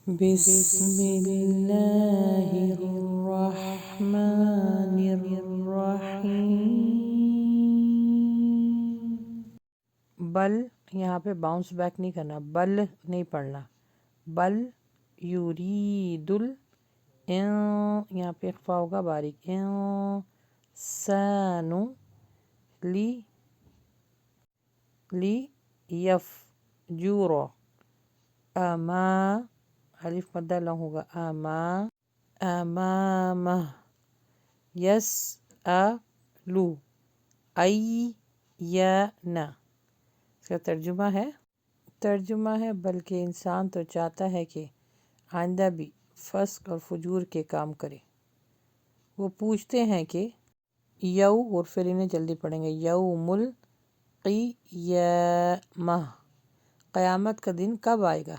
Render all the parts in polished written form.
بسم اللہ الرحمن الرحیم۔ بل یہاں پہ باؤنس بیک نہیں کرنا، بل نہیں پڑھنا، بل یرید یہاں پہ اخفا ہوگا باریک، انسانو لی یفجر، اما الف مدہ لام ہوگا، امامہ یسألو اینا۔ اس کا ترجمہ ہے بلکہ انسان تو چاہتا ہے کہ آئندہ بھی فسق اور فجور کے کام کرے، وہ پوچھتے ہیں کہ یو اور فعلین جلدی پڑھیں گے، یوم القیامہ، قیامت کا دن کب آئے گا؟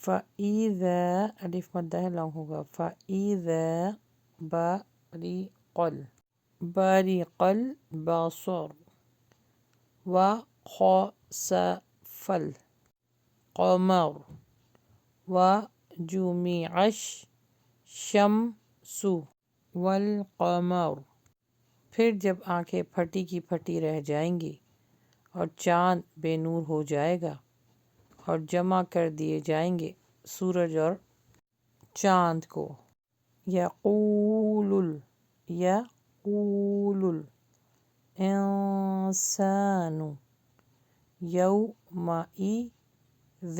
فَإِذَا الف مدہ لام ہوگا، فَإِذَا بَرِقَ الْبَصَرُ وَخَسَفَ الْقَمَرُ وَجُمِعَ الشَّمْسُ وَالْقَمَرُ، پھر جب آنکھیں پھٹی کی پھٹی رہ جائیں گی اور چاند بے نور ہو جائے گا اور جمع کر دیے جائیں گے سورج اور چاند کو، یقول الانسان یومئذ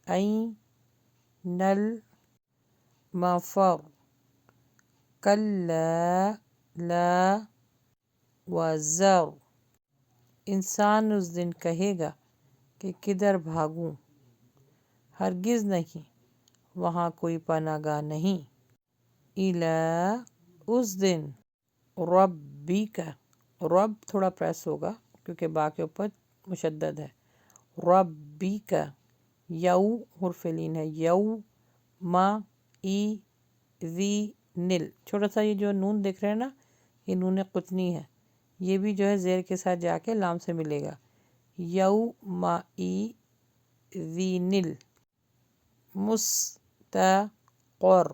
أین المفر، کلا لا وزر، انسان اس دن کہے گا کہ کدھر بھاگوں، ہرگز نہیں، وہاں کوئی پناہ گاہ نہیں، الی اس دن، ربک، رب تھوڑا پریس ہوگا کیونکہ با کے اوپر مشدد ہے، ربک، یو حرف لین ہے، یومئذ، چھوٹا سا یہ جو نون دیکھ رہے ہیں نا، یہ نون قطنی ہے، یہ بھی جو ہے زیر کے ساتھ جا کے لام سے ملے گا، یومئذ مستقر،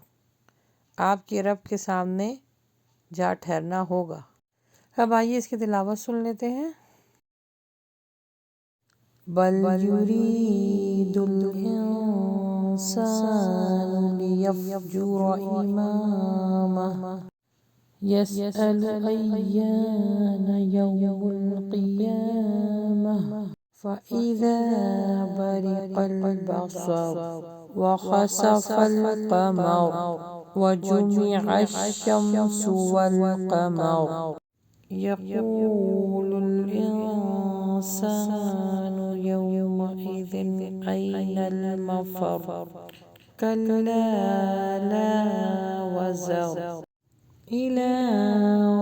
آپ کے رب کے سامنے جا ٹھہرنا ہوگا۔ اب آئیے اس کی تلاوت سن لیتے ہیں۔ بل یرید الانسان لیفجر امامہ یسأل ایان یوم القیامہ فَإِذَا بَرِقَ الْبَصَرُ وَخَسَفَ الْقَمَرُ وَجُمِعَ الشَّمْسُ وَالْقَمَرُ یقول الانسان یومئذ أین المفر، کلا لا وزر، إلی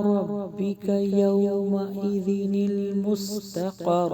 ربک یومئذ المستقر۔